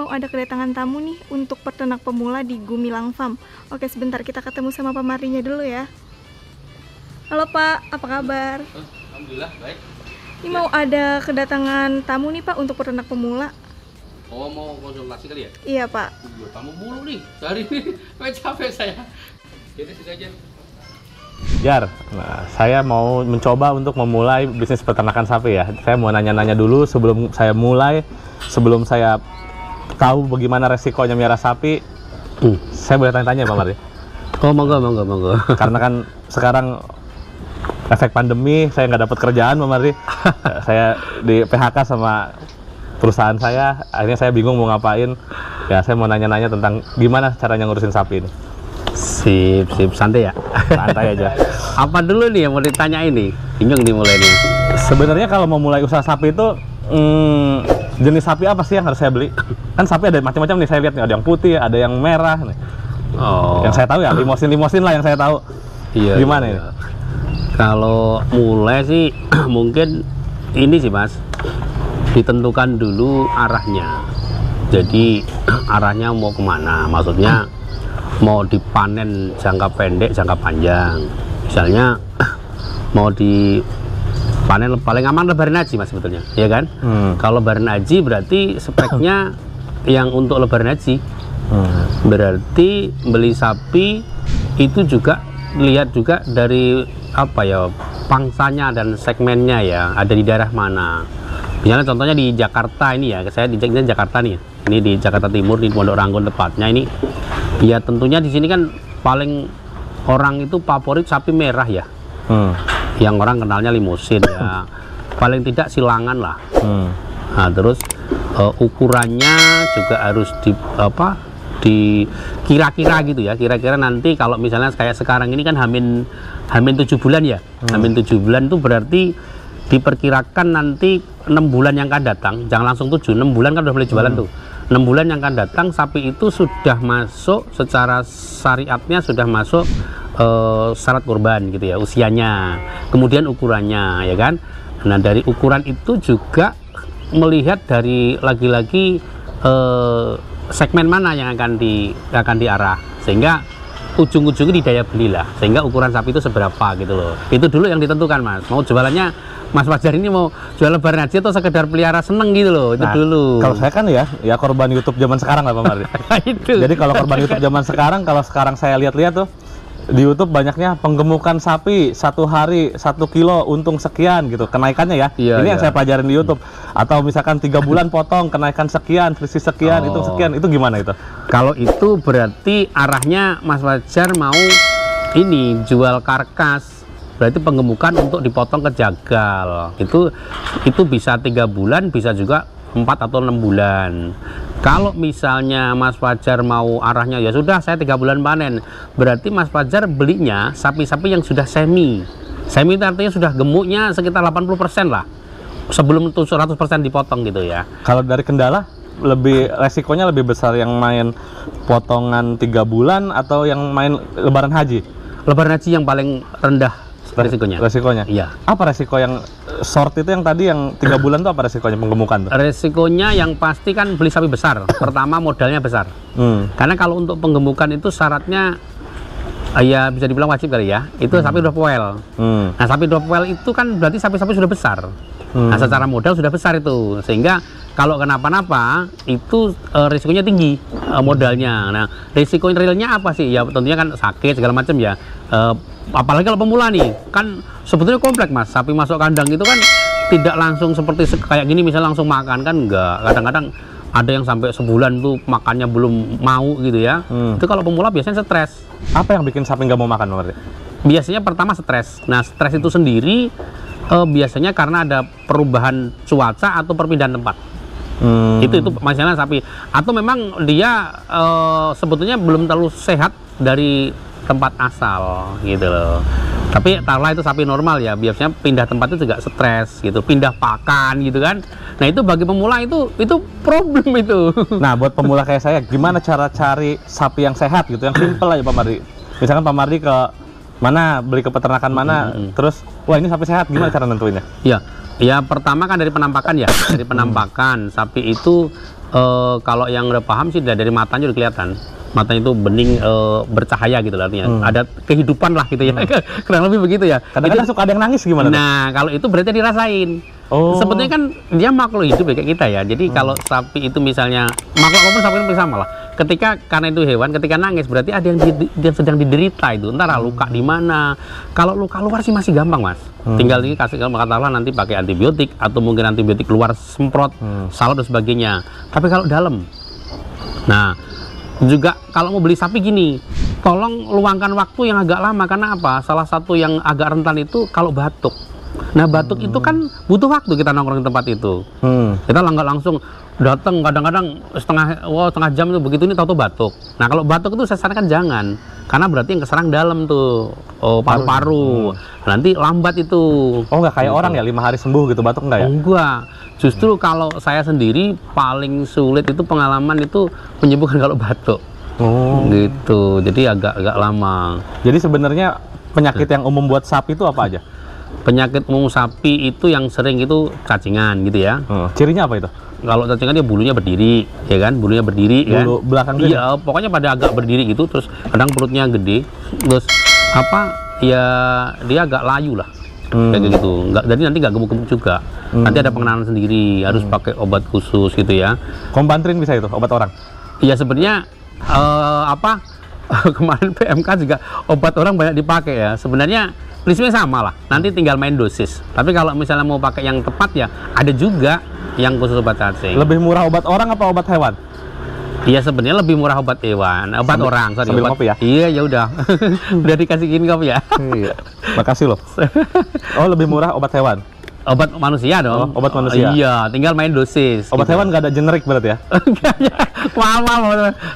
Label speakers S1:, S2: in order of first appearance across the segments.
S1: mau ada kedatangan tamu nih untuk peternak pemula di Gumilang Farm. Oke, sebentar kita ketemu sama Pak Mardinya dulu ya. Halo Pak, apa kabar?
S2: Alhamdulillah, baik.
S1: Ini mau ada kedatangan tamu nih Pak untuk peternak pemula.
S2: Oh, mau konsultasi kali ya?
S1: Iya Pak.
S2: Tamu mulu nih, dari ini capek saya. Jadi sudah aja.
S3: Jar, nah, saya mau mencoba untuk memulai bisnis peternakan sapi ya. Saya mau nanya-nanya dulu sebelum saya mulai, sebelum saya tahu bagaimana resikonya miara sapi. Saya boleh tanya-tanya Pak Mardi?
S2: Oh, monggo.
S3: Karena kan sekarang efek pandemi, saya nggak dapat kerjaan Pak Mardi. Saya di PHK sama perusahaan saya, akhirnya saya bingung mau ngapain. Ya, saya mau nanya-nanya tentang gimana caranya ngurusin sapi ini.
S4: Sip, santai ya.
S3: Santai aja.
S4: Apa dulu nih yang mau ditanya ini? Bingung dimulai nih.
S3: Sebenarnya kalau mau mulai usaha sapi itu jenis sapi apa sih yang harus saya beli? Kan sapi ada macam-macam nih, saya lihat nih, ada yang putih, ada yang merah nih.
S4: Oh.
S3: Yang saya tahu ya limosin lah yang saya tahu.
S4: Iya.
S3: Gimana
S4: iya.
S3: ini?
S4: Kalau mulai sih mungkin ini sih Mas, ditentukan dulu arahnya. Jadi arahnya mau kemana? Maksudnya mau dipanen jangka pendek, jangka panjang. Misalnya mau dipanen paling aman lebaran haji Mas sebetulnya, ya kan? Kalau lebaran haji berarti speknya yang untuk lebaran haji. Berarti beli sapi itu juga lihat juga dari apa ya, pangsanya dan segmennya ya, ada di daerah mana. Misalnya contohnya di Jakarta ini ya, saya di Jakarta nih, ini di Jakarta Timur di Pondok Ranggon tepatnya ini. Ya tentunya di sini kan paling orang itu favorit sapi merah ya, yang orang kenalnya limosin ya, paling tidak silangan lah. Nah, terus ukurannya juga harus di kira-kira gitu ya, kira-kira nanti kalau misalnya kayak sekarang ini kan hamin 7 bulan ya, hamin 7 bulan itu berarti diperkirakan nanti 6 bulan yang akan datang, jangan langsung 7, 6 bulan kan udah boleh jualan tuh. 6 bulan yang akan datang sapi itu sudah masuk secara syariatnya, sudah masuk syarat kurban gitu ya, usianya, kemudian ukurannya ya kan. Nah dari ukuran itu juga melihat dari lagi-lagi segmen mana yang akan diarah, sehingga ujung-ujungnya di daya beli lah, sehingga ukuran sapi itu seberapa gitu loh. Itu dulu yang ditentukan Mas. Mau jualannya Mas Fajar ini mau jual lebaran aja atau sekedar pelihara seneng gitu loh, itu dulu.
S3: Kalau saya kan ya korban YouTube zaman sekarang lah Pak Mardi.
S4: Itu.
S3: Jadi kalau korban YouTube zaman sekarang, kalau sekarang saya lihat-lihat tuh di YouTube banyaknya penggemukan sapi 1 hari 1 kilo untung sekian gitu kenaikannya ya.
S4: Iya,
S3: ini yang saya pelajarin di YouTube. Atau misalkan 3 bulan potong kenaikan sekian, selisih sekian, itu sekian, itu gimana itu?
S4: Kalau itu berarti arahnya Mas Fajar mau ini jual karkas, berarti penggemukan untuk dipotong ke jagal. Itu bisa 3 bulan, bisa juga 4 atau 6 bulan. Kalau misalnya Mas Fajar mau arahnya ya sudah saya 3 bulan panen, berarti Mas Fajar belinya sapi-sapi yang sudah semi itu artinya sudah gemuknya sekitar 80% lah sebelum itu 100% dipotong gitu ya.
S3: Kalau dari kendala resikonya lebih besar yang main potongan 3 bulan atau yang main lebaran haji?
S4: Lebaran haji yang paling rendah resikonya. Iya.
S3: Apa resiko yang short itu yang tadi yang 3 bulan tuh, apa resikonya penggemukan tuh?
S4: Resikonya yang pasti kan beli sapi besar. Pertama modalnya besar. Karena kalau untuk penggemukan itu syaratnya ya bisa dibilang wajib kali ya. Itu sapi udah poel. Nah, sapi udah poel itu kan berarti sapi-sapi sudah besar. Nah, secara modal sudah besar itu. Sehingga kalau kenapa-napa itu risikonya tinggi modalnya. Nah, risiko realnya apa sih? Ya tentunya kan sakit segala macam ya. Apalagi kalau pemula nih, kan sebetulnya kompleks Mas. Sapi masuk kandang itu kan tidak langsung seperti kayak gini misalnya langsung makan, kan enggak. Kadang-kadang ada yang sampai sebulan tuh makannya belum mau gitu ya. Itu kalau pemula biasanya stres.
S3: Apa yang bikin sapi nggak mau makan Mas?
S4: Biasanya pertama stres. Nah, stres itu sendiri biasanya karena ada perubahan cuaca atau perpindahan tempat. Itu masalah sapi, atau memang dia sebetulnya belum terlalu sehat dari tempat asal gitu loh. Tapi taruhlah itu sapi normal ya, biasanya pindah tempat itu juga stres gitu, pindah pakan gitu kan. Nah itu bagi pemula itu problem itu.
S3: Nah buat pemula kayak saya, gimana cara cari sapi yang sehat gitu, yang simple aja Pak Mardi. Misalkan Pak Mardi ke mana, beli ke peternakan mana, terus wah ini sapi sehat, gimana cara nentuinnya?
S4: Ya pertama kan dari penampakan ya, dari penampakan sapi itu kalau yang udah paham sih dari matanya udah kelihatan. Matanya itu bening, bercahaya gitu lah artinya. Ada kehidupan lah gitu ya. Kurang lebih begitu ya.
S3: Kadang-kadang suka ada yang nangis gimana?
S4: Nah, kalau itu berarti dirasain. Sebetulnya kan dia makhluk hidup ya kayak kita ya. Jadi kalau sapi itu misalnya, makhluk apapun sapi itu sama lah. Ketika karena itu hewan, ketika nangis berarti ada yang sedang diderita itu. Entar luka di mana. Kalau luka luar sih masih gampang, Mas. Tinggal ini kasih katakanlah nanti pakai antibiotik atau mungkin antibiotik luar semprot, salep dan sebagainya. Tapi kalau dalam, nah juga kalau mau beli sapi gini, tolong luangkan waktu yang agak lama. Karena apa? Salah satu yang agak rentan itu kalau batuk. Nah batuk itu kan butuh waktu kita nongkrong di tempat itu. Kita nggak langsung datang, kadang-kadang setengah jam itu begitu ini tahu-tahu batuk. Nah kalau batuk itu saya sarankan jangan, karena berarti yang keserang dalam tuh paru-paru. Nanti lambat itu.
S3: Oh nggak kayak orang ya 5 hari sembuh gitu batuk enggak ya?
S4: Enggak. Justru kalau saya sendiri paling sulit itu pengalaman itu menyembuhkan kalau batuk. Gitu. Jadi agak lama.
S3: Jadi sebenarnya penyakit yang umum buat sapi itu apa aja?
S4: Penyakit umum sapi itu yang sering itu cacingan gitu ya.
S3: Cirinya apa itu?
S4: Kalau cacingan dia bulunya berdiri, ya kan? Bulunya berdiri,
S3: bulu
S4: kan?
S3: Belakang gede?
S4: Iya, pokoknya pada agak berdiri gitu, terus kadang perutnya gede, terus apa? Ya dia agak layu lah, kayak gitu. Jadi nanti nggak gemuk-gemuk juga. Nanti ada pengenalan sendiri, harus pakai obat khusus gitu ya.
S3: Kompantrin bisa itu, obat orang?
S4: Iya sebenarnya kemarin PMK juga obat orang banyak dipakai ya. Sebenarnya prinsipnya sama lah, nanti tinggal main dosis. Tapi kalau misalnya mau pakai yang tepat ya, ada juga yang khusus obat cacing.
S3: Lebih murah obat orang apa obat hewan?
S4: Iya sebenarnya lebih murah obat hewan, obat orang. Sorry,
S3: sambil
S4: obat
S3: ngopi ya?
S4: Iya ya udah, udah dikasih gini kopi ya.
S3: Iya. Makasih loh. Oh lebih murah obat hewan?
S4: Obat manusia dong.
S3: Obat manusia.
S4: Iya, tinggal main dosis.
S3: Obat
S4: gitu.
S3: hewan nggak ada generik berarti ya?
S4: mahal.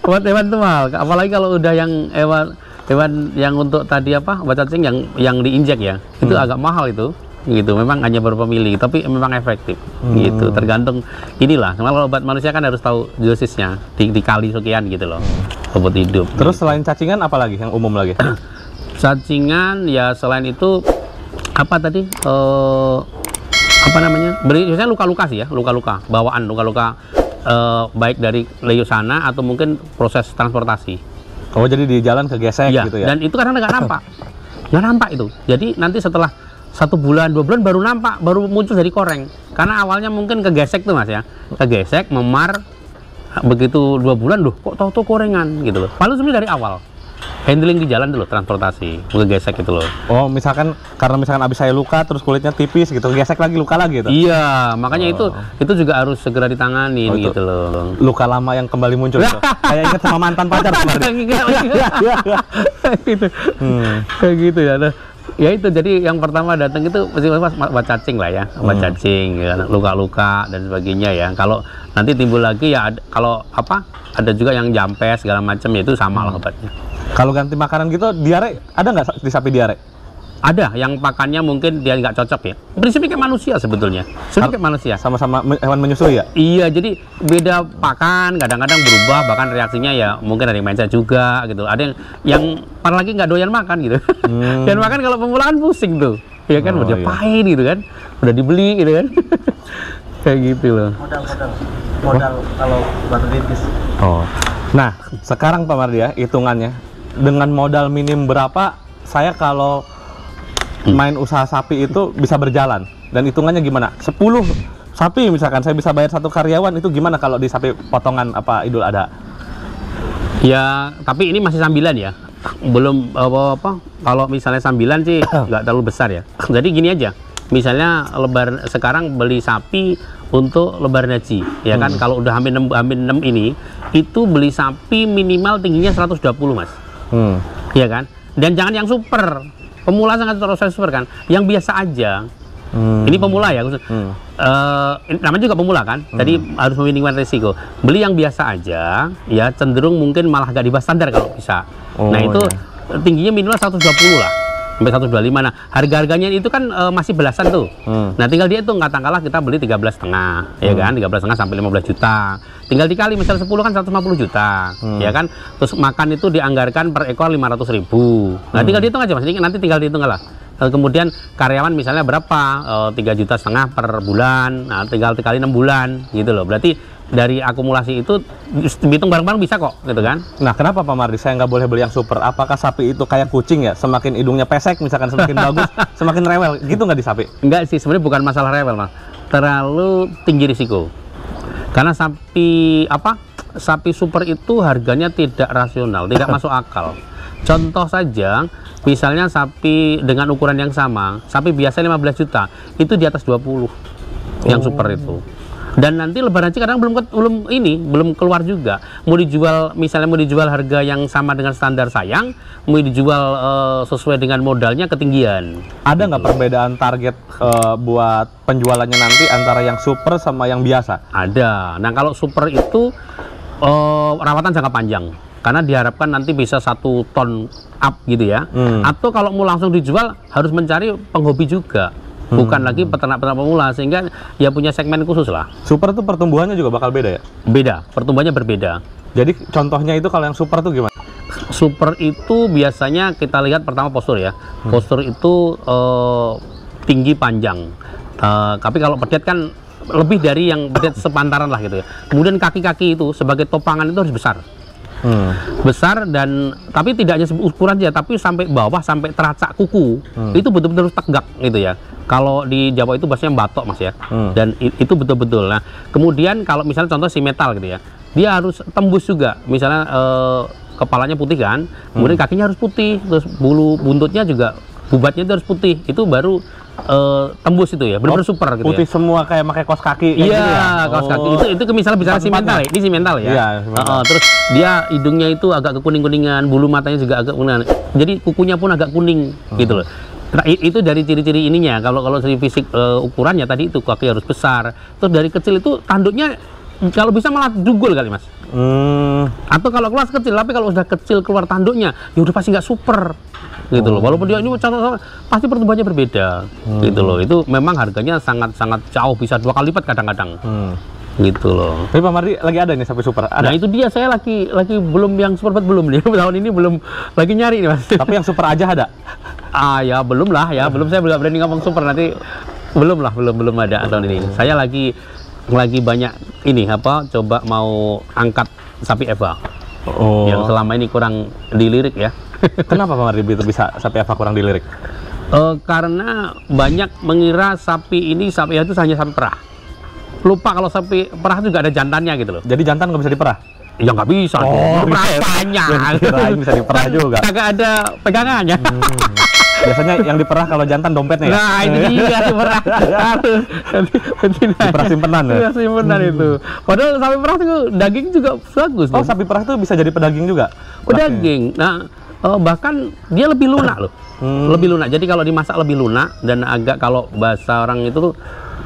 S4: Obat hewan tuh mahal. Apalagi kalau udah yang hewan yang untuk tadi obat cacing yang diinjek ya, itu agak mahal itu. Gitu, memang hanya beberapa mili, tapi memang efektif. Gitu, tergantung inilah. Kalau obat manusia kan harus tahu dosisnya, dikali sekian gitu loh. Obat hidup.
S3: Terus selain cacingan apa lagi yang umum lagi?
S4: Cacingan ya selain itu apa tadi? Apa namanya? Biasanya luka-luka sih ya, luka-luka, bawaan luka-luka baik dari leusana atau mungkin proses transportasi.
S3: Oh jadi di jalan kegesek
S4: ya,
S3: gitu ya? Dan
S4: itu kadang nggak nampak, nggak nampak itu. Jadi nanti setelah 1 bulan, 2 bulan baru nampak, baru muncul dari koreng. Karena awalnya mungkin kegesek tuh Mas ya, kegesek, memar, begitu 2 bulan, loh kok tahu-tahu korengan gitu loh. Padahal sebenarnya dari awal handling di jalan dulu, transportasi, kegesek gitu loh.
S3: Oh misalkan karena misalkan abis saya luka terus kulitnya tipis gitu, gesek lagi luka lagi gitu?
S4: Iya, makanya itu juga harus segera ditangani gitu loh.
S3: Luka lama yang kembali muncul gitu. Kayak inget sama mantan pacar kemarin.
S4: Gitu. Kayak gitu ya. Ya itu, jadi yang pertama datang itu mesti obat cacing lah ya, obat cacing, ya, luka-luka dan sebagainya ya. Kalau nanti timbul lagi ya, kalau ada juga yang jampes segala macam ya, itu sama lah obatnya.
S3: Kalau ganti makanan gitu, diare ada nggak di sapi diare?
S4: Ada yang pakannya mungkin dia nggak cocok ya. Prinsipnya kayak manusia sebetulnya. Kayak manusia.
S3: Sama-sama hewan menyusui ya?
S4: Iya, jadi beda pakan, kadang-kadang berubah, bahkan reaksinya ya mungkin ada yang mindset juga gitu. Ada yang apalagi nggak doyan makan gitu. Dan makan kalau pemula kan pusing tuh. Ya kan, udah pahit gitu kan. Udah dibeli gitu kan. Kayak gitu loh.
S5: Modal kalau batu tipis.
S3: Oh. Nah, sekarang Pak Mardi ya, hitungannya dengan modal minim berapa saya kalau main usaha sapi itu bisa berjalan, dan hitungannya gimana? 10 sapi misalkan saya bisa bayar 1 karyawan, itu gimana kalau di sapi potongan Idul Adha?
S4: Ya, tapi ini masih sambilan ya, belum apa. Kalau misalnya sambilan sih nggak terlalu besar ya. Jadi gini aja, misalnya sekarang beli sapi untuk lebaran haji, ya kan? Kalau udah hampir 6 ini, itu beli sapi minimal tingginya 120 Mas, ya kan? Dan jangan yang super. Pemula sangat super kan, yang biasa aja. Ini pemula ya, namanya juga pemula kan, jadi harus meminimalisir risiko. Beli yang biasa aja, ya cenderung mungkin malah gak di bawah standar kalau bisa. Nah itu tingginya minimal 120 lah, sampai 125. Nah harga-harganya itu kan masih belasan tuh. Nah tinggal dia itu katakanlah kita beli 13,5, ya kan, 13,5 sampai 15 juta. Tinggal dikali misal 10 kan 150 juta, ya kan. Terus makan itu dianggarkan per ekor 500.000. Nah tinggal dihitung aja Mas, nanti tinggal dihitung lah. Kemudian karyawan misalnya berapa, 3,5 juta per bulan, nah tinggal dikali 6 bulan gitu loh. Berarti dari akumulasi itu hitung bareng-bareng bisa kok gitu kan.
S3: Nah, kenapa Pak Mardi saya nggak boleh beli yang super? Apakah sapi itu kayak kucing ya? Semakin hidungnya pesek, misalkan semakin bagus, semakin rewel, gitu nggak di sapi?
S4: Enggak sih, sebenarnya bukan masalah rewel Mas, terlalu tinggi risiko. Karena sapi super itu harganya tidak rasional, tidak masuk akal. Contoh saja, misalnya sapi dengan ukuran yang sama, sapi biasa 15 juta, itu di atas 20 yang super itu. Dan nanti lebaran haji kadang belum keluar juga. Mau dijual, misalnya mau dijual harga yang sama dengan standar sayang, mau dijual sesuai dengan modalnya ketinggian.
S3: Ada nggak perbedaan target buat penjualannya nanti antara yang super sama yang biasa?
S4: Ada. Nah kalau super itu rawatan jangka panjang. Karena diharapkan nanti bisa 1 ton up gitu ya. Atau kalau mau langsung dijual harus mencari penghobi juga, bukan lagi peternak-peternak pemula, sehingga ya punya segmen khusus lah.
S3: Super tuh pertumbuhannya juga bakal beda ya?
S4: Beda, pertumbuhannya berbeda.
S3: Jadi contohnya itu kalau yang super tuh gimana?
S4: Super itu biasanya kita lihat pertama postur ya. Postur itu tinggi panjang. Tapi kalau pedet kan lebih dari yang pedet sepantaran lah gitu ya. Kemudian kaki-kaki itu sebagai topangan itu harus besar. Besar, dan tapi tidak hanya ukuran aja, tapi sampai bawah, sampai teracak kuku. Itu betul-betul harus tegak gitu ya. Kalau di Jawa itu bahasanya batok Mas ya. Dan itu betul-betul. Nah kemudian kalau misalnya contoh si metal gitu ya, dia harus tembus juga. Misalnya kepalanya putih kan, kemudian kakinya harus putih, terus bulu buntutnya juga, bubatnya itu harus putih. Itu baru tembus itu ya, benar-benar super gitu
S3: putih
S4: ya.
S3: semua kayak pakai kaos kaki kayak
S4: Iya,
S3: gitu ya?
S4: kaos kaki itu misalnya bicara si mental ya, ini si mental ya.
S3: Iya, si mental.
S4: Terus dia hidungnya itu agak kekuning-kuningan, bulu matanya juga agak kuningan. Jadi kukunya pun agak kuning gitu loh. Nah, itu dari ciri-ciri ininya. Kalau dari fisik ukurannya tadi itu kaki harus besar. Terus dari kecil itu tanduknya kalau bisa malah dugul kali Mas. Atau kalau kelas kecil, tapi kalau sudah kecil keluar tanduknya, ya udah pasti nggak super gitu loh. Walaupun dia ini pasti pertumbuhannya berbeda gitu loh. Itu memang harganya sangat-sangat jauh, bisa 2 kali lipat kadang-kadang gitu loh.
S3: Tapi Pak Mardi lagi ada nih sapi super? Ada?
S4: Nah itu dia, saya lagi belum yang super belum nih. Tahun ini belum, lagi nyari nih Mas.
S3: Tapi yang super aja ada?
S4: Ya belum lah ya, belum, saya belum berani ngomong super, nanti belum ada tahun ini. Saya lagi banyak ini coba mau angkat sapi Eva. Yang selama ini kurang dilirik ya.
S3: Kenapa Pak Mardi bisa sapi Eva kurang dilirik?
S4: Karena banyak mengira sapi Eva itu hanya sapi perah. Lupa kalau sapi perah juga ada jantannya gitu loh.
S3: Jadi jantan nggak bisa diperah?
S4: Ya nggak bisa. Perahannya.
S3: Kirain bisa diperah juga.
S4: Kagak ada pegangannya.
S3: Biasanya yang diperah kalau jantan dompetnya ya?
S4: Nah itu dia diperah.
S3: Diperah simpenan ya?
S4: Iya, simpenan itu. Padahal sapi perah itu daging juga bagus.
S3: Oh, sapi perah itu bisa jadi pedaging juga?
S4: Pedaging. Nah bahkan dia lebih lunak loh. Lebih lunak. Jadi kalau dimasak lebih lunak, dan agak, kalau bahasa orang itu tuh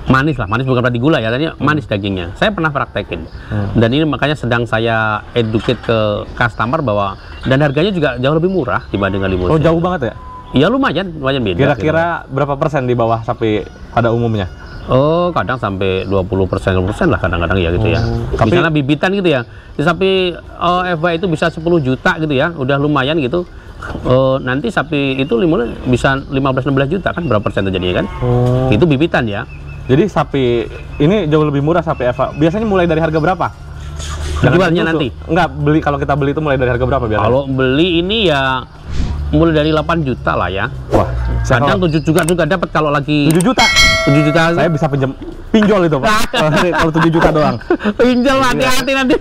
S4: manis lah. Manis bukan berarti gula ya, tadinya manis dagingnya. Saya pernah praktekin. Dan ini makanya sedang saya educate ke customer bahwa, dan harganya juga jauh lebih murah dibandingkan limusin.
S3: Oh, jauh banget ya?
S4: Iya, lumayan beda.
S3: Kira-kira berapa persen di bawah sapi pada umumnya?
S4: Oh, kadang sampai 20% lah kadang-kadang ya gitu ya.
S3: Tapi
S4: misalnya bibitan gitu ya. Sapi Eva itu bisa 10 juta gitu ya, udah lumayan gitu. Nanti sapi itu bisa 15-16 juta kan, berapa persen terjadinya kan? Itu bibitan ya.
S3: Jadi sapi ini jauh lebih murah sapi Eva. Biasanya mulai dari harga berapa?
S4: Jualnya nanti?
S3: Enggak, kalau kita beli itu mulai dari harga berapa biasanya?
S4: Kalau beli ini ya mulai dari 8 juta lah ya.
S3: Wah,
S4: kadang 7 juga dapat kalau lagi
S3: 7 juta.
S4: 7 juta.
S3: Saya bisa pinjol itu, Pak. Kalau 7 juta doang.
S4: Pinjol, hati-hati nanti.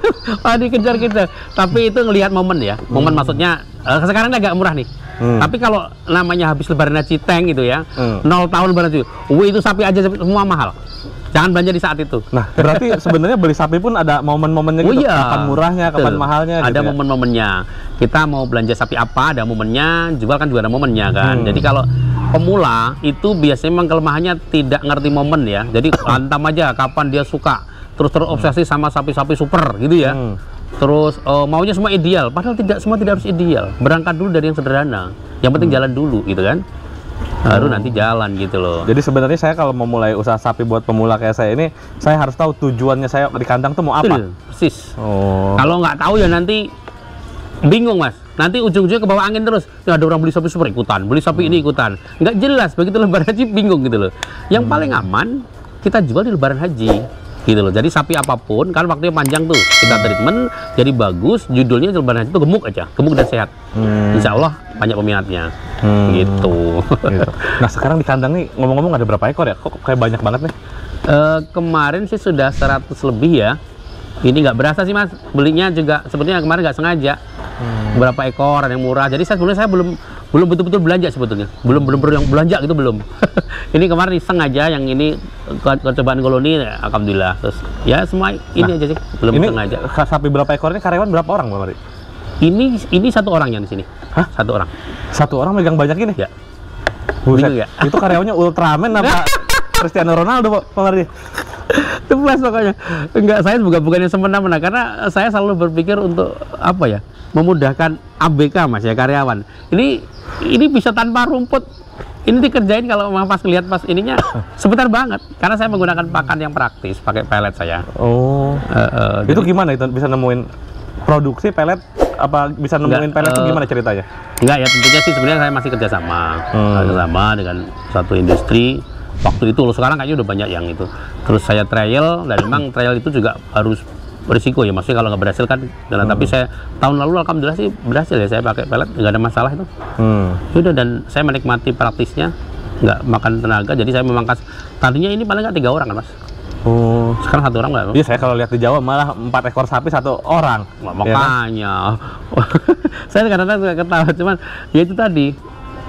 S4: Dikejar-kejar. Tapi itu ngelihat momen ya. Momen maksudnya sekarang agak murah nih. Tapi kalau namanya habis lebaran haji tank gitu ya, 0 tahun lebaran haji, itu sapi aja semua mahal. Jangan belanja di saat itu.
S3: Nah, berarti sebenarnya beli sapi pun ada momen-momennya gitu.
S4: Iya.
S3: Kapan murahnya, kapan mahalnya.
S4: Ada
S3: gitu ya?
S4: momen-momennya. Kita mau belanja sapi apa, ada momennya. Jual kan juga ada momennya kan. Jadi kalau pemula itu biasanya memang kelemahannya tidak ngerti momen ya. Jadi hantam aja kapan dia suka. Terus terobsesi sama sapi-sapi super gitu ya. Terus maunya semua ideal. Padahal semua tidak harus ideal. Berangkat dulu dari yang sederhana. Yang penting jalan dulu gitu kan. Baru nanti jalan gitu loh.
S3: Jadi sebenarnya saya kalau mau mulai usaha sapi buat pemula kayak saya ini, saya harus tahu tujuannya saya di kandang tuh mau apa.
S4: Persis.
S3: Oh.
S4: Kalau nggak tahu ya nanti bingung mas, nanti ujung-ujungnya ke bawah angin terus. Ya, ada orang beli sapi super ikutan, beli sapi ini ikutan, nggak jelas. Begitu lebaran haji bingung gitu loh. Yang paling aman kita jual di lebaran haji gitu loh. Jadi sapi apapun kan waktunya panjang tuh, kita treatment jadi bagus, judulnya lebaran haji itu gemuk aja, gemuk dan sehat. Insya Allah banyak peminatnya gitu.
S3: Nah sekarang di kandang nih ngomong-ngomong ada berapa ekor ya? Kok kayak banyak banget nih?
S4: Kemarin sih sudah 100 lebih ya. Ini nggak berasa sih mas, belinya juga sebetulnya kemarin nggak sengaja. Berapa ekor yang murah. Jadi saya belum betul-betul belanja sebetulnya. Belum yang belanja gitu belum. Ini kemarin iseng aja, yang ini percobaan koloni, ya, alhamdulillah. Terus ya semua ini aja sih, belum
S3: Ini
S4: sengaja.
S3: sapi berapa ekor ini, karyawan berapa orang Bang Mari?
S4: Ini satu orang yang di sini.
S3: Hah?
S4: Satu orang.
S3: Satu orang megang banyak ini?
S4: Ya.
S3: Buset.
S4: Bingung ya?
S3: Itu karyawannya Ultraman apa Cristiano Ronaldo Pak Mardi?
S4: Teplas pokoknya. Enggak, saya bukannya semena-mena, karena saya selalu berpikir untuk apa ya, memudahkan ABK mas ya, karyawan. Ini bisa tanpa rumput. Ini dikerjain kalau pas ngeliat pas ininya sebentar banget, karena saya menggunakan pakan yang praktis, pakai pelet saya.
S3: Oh. Itu
S4: jadi,
S3: gimana itu bisa nemuin produksi pelet, apa bisa nemuin pelet itu gimana ceritanya?
S4: Enggak ya, tentunya sih sebenarnya saya masih kerjasama dengan satu industri. Waktu itu loh, sekarang kayaknya udah banyak yang itu. Terus saya trial, dan memang trial itu juga harus berisiko ya, maksudnya kalau nggak berhasil kan. Tapi saya tahun lalu alhamdulillah sih berhasil ya, saya pakai pelet nggak ada masalah itu. Sudah, dan saya menikmati praktisnya, nggak makan tenaga. Jadi saya memangkas, tadinya ini paling nggak 3 orang kan mas.
S3: Oh.
S4: Sekarang 1 orang nggak?
S3: Iya, saya kalau lihat di Jawa malah 4 ekor sapi 1 orang.
S4: Makanya saya kadang-kadang suka ketawa, cuman ya itu tadi,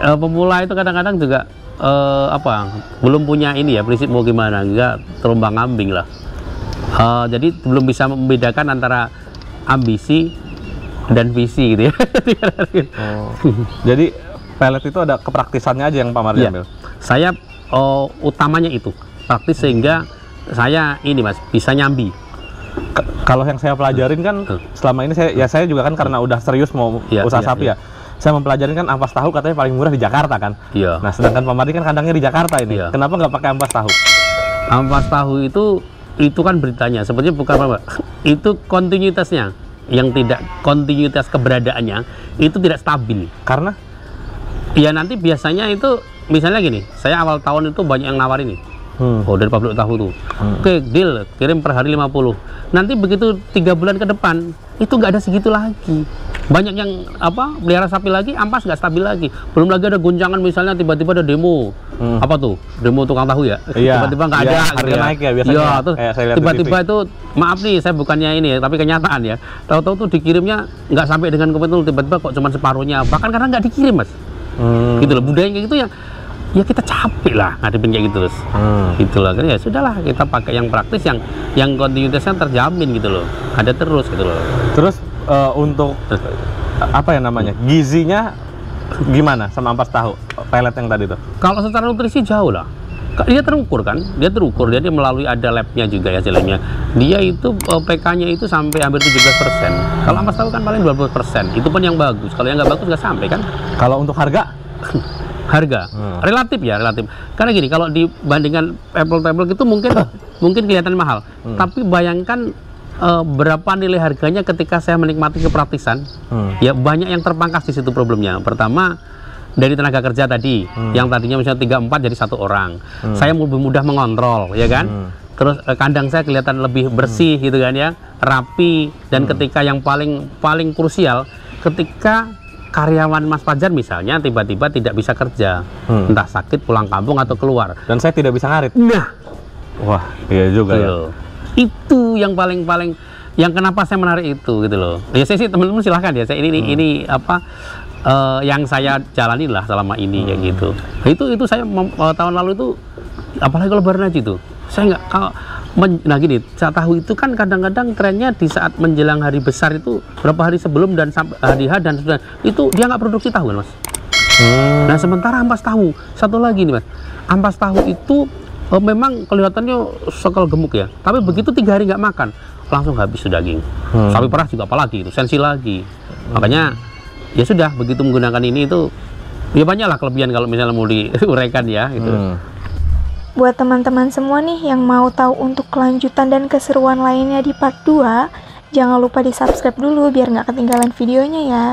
S4: pemula itu kadang-kadang juga belum punya ini ya, prinsip mau gimana, enggak terombang-ambing lah. Jadi belum bisa membedakan antara ambisi dan visi gitu ya.
S3: Jadi pelet itu ada kepraktisannya aja yang Pak Mardi ambil?
S4: Saya utamanya itu praktis, sehingga saya ini mas bisa nyambi.
S3: Kalau yang saya pelajarin kan selama ini saya juga kan karena udah serius mau usaha sapi ya. Saya mempelajari kan ampas tahu katanya paling murah di Jakarta kan.
S4: Iya.
S3: Nah sedangkan Pak Mardi kan kandangnya di Jakarta ini.
S4: Iya.
S3: Kenapa nggak pakai ampas tahu?
S4: Ampas tahu itu kan beritanya, sebenarnya bukan apa, itu kontinuitasnya, yang tidak kontinuitas keberadaannya itu tidak stabil.
S3: Karena?
S4: Ya nanti biasanya itu misalnya gini, saya awal tahun itu banyak yang nawarin nih. Oh dari pabrik tahu tuh. Oke, deal, kirim per hari 50. Nanti begitu 3 bulan ke depan itu nggak ada segitu lagi. Banyak yang pelihara sapi lagi, ampas nggak stabil lagi. Belum lagi ada goncangan, misalnya tiba-tiba ada demo. Apa tuh? Demo tukang tahu ya?
S3: Iya.
S4: Tiba-tiba nggak ada.
S3: Harga naik ya biasanya.
S4: Iya, terus tiba-tiba itu, maaf nih, saya bukannya ini ya, tapi kenyataan ya. Tahu-tahu tuh dikirimnya nggak sampai dengan komitmen, tiba-tiba kok cuma separuhnya. Bahkan karena nggak dikirim mas. Gitu loh, budaya kayak gitu ya kita capek lah ngadepin kayak gitu terus. Gitu loh, ya sudahlah, kita pakai yang praktis, yang kontinuitasnya terjamin gitu loh, ada terus gitu loh.
S3: Terus untuk apa ya namanya, gizinya gimana sama ampas tahu pelet yang tadi tuh? Kalau
S4: secara nutrisi jauh lah, dia terukur kan, dia melalui ada labnya juga ya hasilnya. Dia itu PK-nya itu sampai hampir 17%. Kalau ampas tahu kan paling 20%, itu pun yang bagus. Kalau yang nggak bagus nggak sampai kan.
S3: Kalau untuk harga?
S4: Relatif. Karena gini, kalau dibandingkan apple to apple gitu mungkin kelihatan mahal. Tapi bayangkan berapa nilai harganya ketika saya menikmati kepraktisan. Ya banyak yang terpangkas di situ problemnya. Pertama, dari tenaga kerja tadi, yang tadinya misalnya 3-4 jadi 1 orang. Saya lebih mudah mengontrol, ya kan? Terus kandang saya kelihatan lebih bersih gitu kan ya, rapi. Dan ketika yang paling krusial, ketika karyawan Mas Fajar misalnya tiba-tiba tidak bisa kerja, entah sakit, pulang kampung atau keluar,
S3: dan saya tidak bisa ngarit.
S4: Nah,
S3: wah iya juga ya.
S4: Itu yang paling yang kenapa saya menarik itu gitu loh. Ya saya sih, teman-teman silahkan ya, saya ini yang saya jalani lah selama ini kayak gitu. Itu saya tahun lalu itu, apalagi kalau lebaran haji itu, saya nggak nah gini, saya tahu itu kan kadang-kadang trennya di saat menjelang hari besar itu, berapa hari sebelum dan hari H dan sudah itu dia nggak produksi tahu kan mas. Nah sementara ampas tahu, satu lagi nih mas, ampas tahu itu memang kelihatannya sekal gemuk ya, tapi begitu 3 hari nggak makan langsung habis tuh daging. Sapi perah juga apalagi itu sensi lagi. Makanya ya sudah, begitu menggunakan ini itu ya banyaklah kelebihan kalau misalnya mau diuraikan ya gitu.
S1: Buat teman-teman semua nih yang mau tahu untuk kelanjutan dan keseruan lainnya di part 2, Jangan lupa di subscribe dulu biar nggak ketinggalan videonya ya.